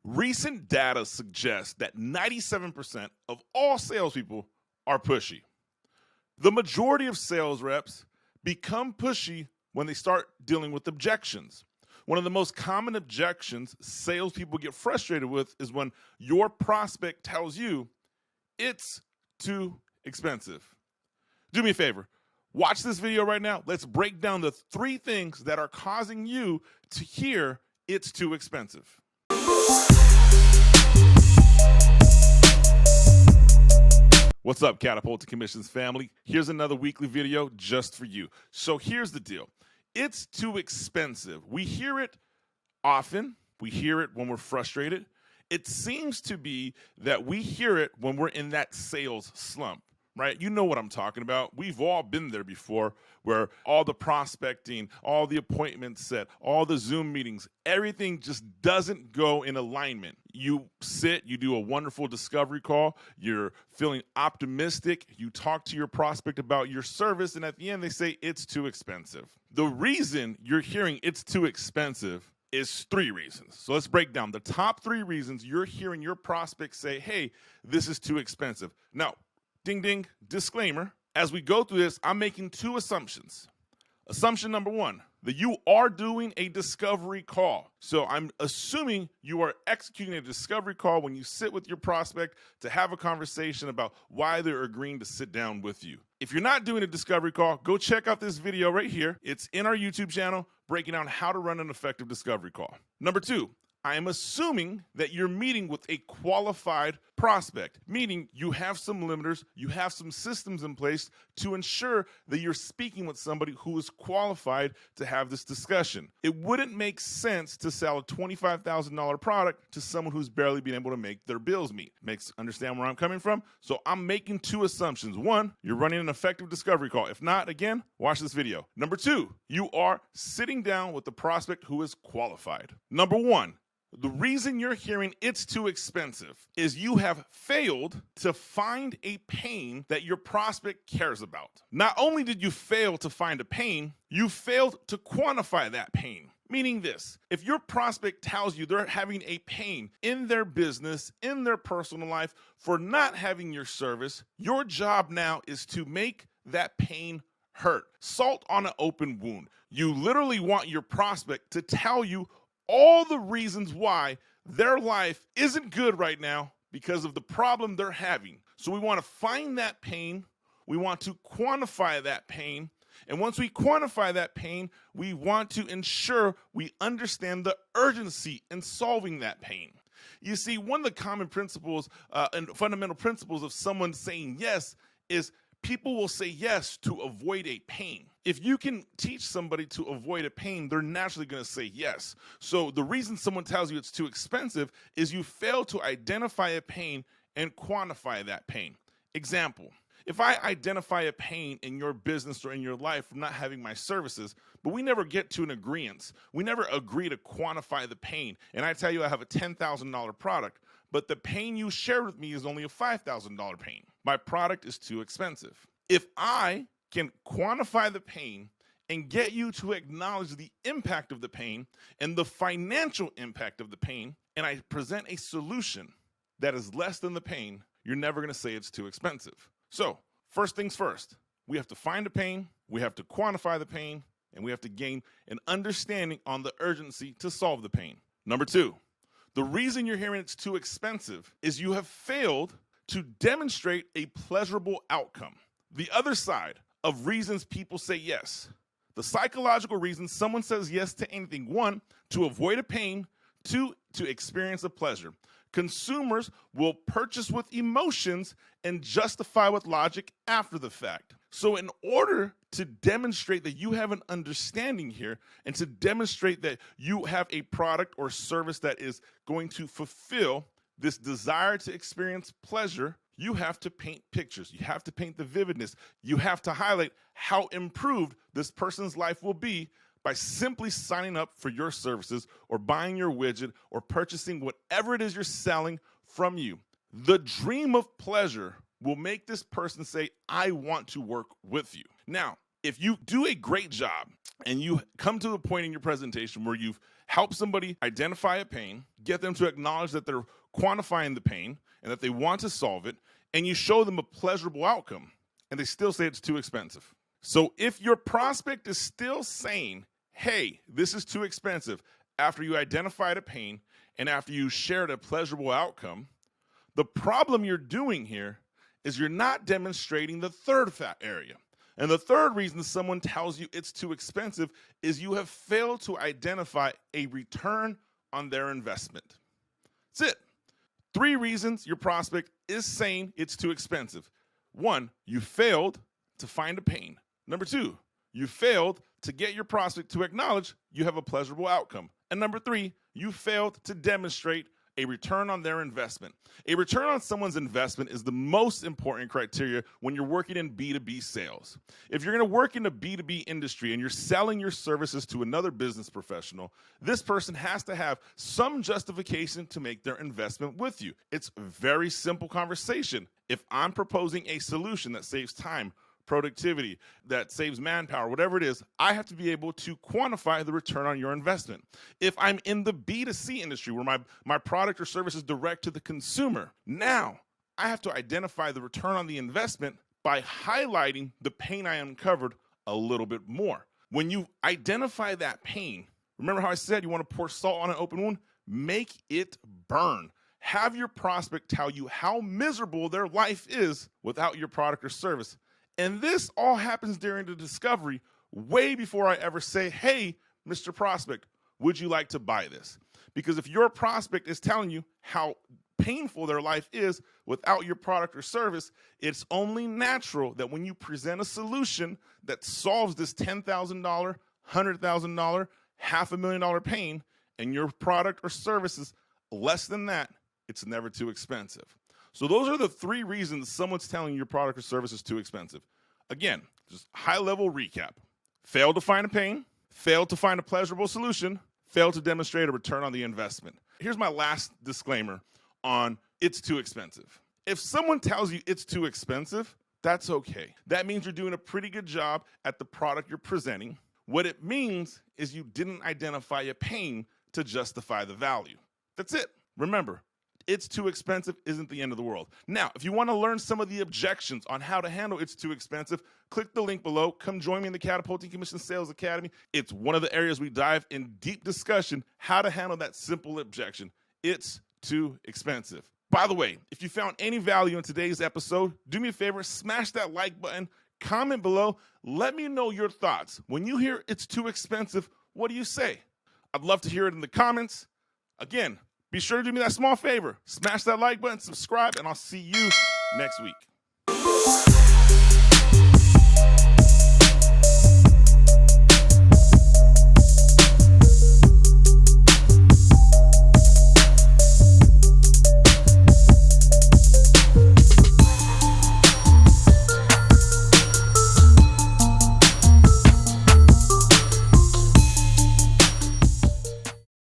Recent data suggests that 97% of all salespeople are pushy. The majority of sales reps become pushy when they start dealing with objections. One of the most common objections salespeople get frustrated with is when your prospect tells you it's too expensive. Do me a favor. Watch this video right now. Let's break down the 3 things that are causing you to hear it's too expensive. What's up, Catapulting Commissions family? Here's another weekly video just for you. So here's the deal. It's too expensive. We hear it often. We hear it when we're frustrated. It seems to be that we hear it when we're in that sales slump, right? You know what I'm talking about. We've all been there before, where all the prospecting, all the appointments set, all the Zoom meetings, everything just doesn't go in alignment. You sit, you do a wonderful discovery call, you're feeling optimistic, you talk to your prospect about your service, and at the end they say it's too expensive. The reason you're hearing it's too expensive is 3 reasons. So let's break down the top 3 reasons you're hearing your prospect say, hey, this is too expensive. Now, ding, ding, disclaimer. As we go through this, I'm making 2 assumptions. Assumption number 1, that you are doing a discovery call. So I'm assuming you are executing a discovery call when you sit with your prospect to have a conversation about why they're agreeing to sit down with you. If you're not doing a discovery call, go check out this video right here. It's in our YouTube channel breaking down how to run an effective discovery call. Number 2, I am assuming that you're meeting with a qualified prospect, meaning you have some limiters, you have some systems in place to ensure that you're speaking with somebody who is qualified to have this discussion. It wouldn't make sense to sell a $25,000 product to someone who's barely been able to make their bills meet. Understand where I'm coming from? So I'm making 2 assumptions. 1, you're running an effective discovery call. If not, again, watch this video. Number 2, you are sitting down with the prospect who is qualified. Number 1, the reason you're hearing it's too expensive is you have failed to find a pain that your prospect cares about. Not only did you fail to find a pain, you failed to quantify that pain. Meaning this, if your prospect tells you they're having a pain in their business, in their personal life for not having your service, your job now is to make that pain hurt. Salt on an open wound. You literally want your prospect to tell you all the reasons why their life isn't good right now because of the problem they're having. So we want to find that pain. We want to quantify that pain. And once we quantify that pain, we want to ensure we understand the urgency in solving that pain. You see, one of the common principles and fundamental principles of someone saying yes is people will say yes to avoid a pain. If you can teach somebody to avoid a pain, they're naturally going to say yes. So the reason someone tells you it's too expensive is you fail to identify a pain and quantify that pain. Example, if I identify a pain in your business or in your life from not having my services, but we never get to an agreement, we never agree to quantify the pain, and I tell you I have a $10,000 product, but the pain you shared with me is only a $5,000 pain. My product is too expensive. If I can quantify the pain and get you to acknowledge the impact of the pain and the financial impact of the pain, and I present a solution that is less than the pain, you're never going to say it's too expensive. So, first things first, we have to find a pain, we have to quantify the pain, and we have to gain an understanding on the urgency to solve the pain. Number 2, the reason you're hearing it's too expensive is you have failed to demonstrate a pleasurable outcome. The other side of reasons people say yes, the psychological reasons someone says yes to anything: 1, to avoid a pain; 2, to experience a pleasure. Consumers will purchase with emotions and justify with logic after the fact. So in order to demonstrate that you have an understanding here and to demonstrate that you have a product or service that is going to fulfill this desire to experience pleasure, you have to paint pictures. You have to paint the vividness. You have to highlight how improved this person's life will be by simply signing up for your services or buying your widget or purchasing whatever it is you're selling from you. The dream of pleasure will make this person say, I want to work with you. Now, if you do a great job and you come to a point in your presentation where you've helped somebody identify a pain, get them to acknowledge that they're quantifying the pain and that they want to solve it, and you show them a pleasurable outcome, and they still say it's too expensive. So if your prospect is still saying, hey, this is too expensive, after you identified a pain and after you shared a pleasurable outcome, the problem you're doing here is you're not demonstrating the third area. And the third reason someone tells you it's too expensive is you have failed to identify a return on their investment. That's it. 3 reasons your prospect is saying it's too expensive. 1, you failed to find a pain. Number 2, you failed to get your prospect to acknowledge you have a pleasurable outcome. And number 3, you failed to demonstrate a return on their investment. A return on someone's investment is the most important criteria when you're working in B2B sales. If you're going to work in a B2B industry and you're selling your services to another business professional, this person has to have some justification to make their investment with you. It's a very simple conversation. If I'm proposing a solution that saves time, productivity, that saves manpower, whatever it is, I have to be able to quantify the return on your investment. If I'm in the B2C industry where my product or service is direct to the consumer, now I have to identify the return on the investment by highlighting the pain I uncovered a little bit more. When you identify that pain, remember how I said you want to pour salt on an open wound? Make it burn. Have your prospect tell you how miserable their life is without your product or service. And this all happens during the discovery, way before I ever say, hey, Mr. Prospect, would you like to buy this? Because if your prospect is telling you how painful their life is without your product or service, it's only natural that when you present a solution that solves this $10,000, $100,000, $500,000 pain, and your product or service is less than that, it's never too expensive. So those are the 3 reasons someone's telling you your product or service is too expensive. Again, just high-level recap. Failed to find a pain, failed to find a pleasurable solution, failed to demonstrate a return on the investment. Here's my last disclaimer on it's too expensive. If someone tells you it's too expensive, that's okay. That means you're doing a pretty good job at the product you're presenting. What it means is you didn't identify a pain to justify the value. That's it. Remember, it's too expensive isn't the end of the world. Now, if you want to learn some of the objections on how to handle it's too expensive, click the link below. Come join me in the Catapulting Commission Sales Academy. It's one of the areas we dive in deep discussion, how to handle that simple objection. It's too expensive. By the way, if you found any value in today's episode, do me a favor, smash that like button, comment below, let me know your thoughts. When you hear it's too expensive, what do you say? I'd love to hear it in the comments. Again, be sure to do me that small favor. Smash that like button, subscribe, and I'll see you next week.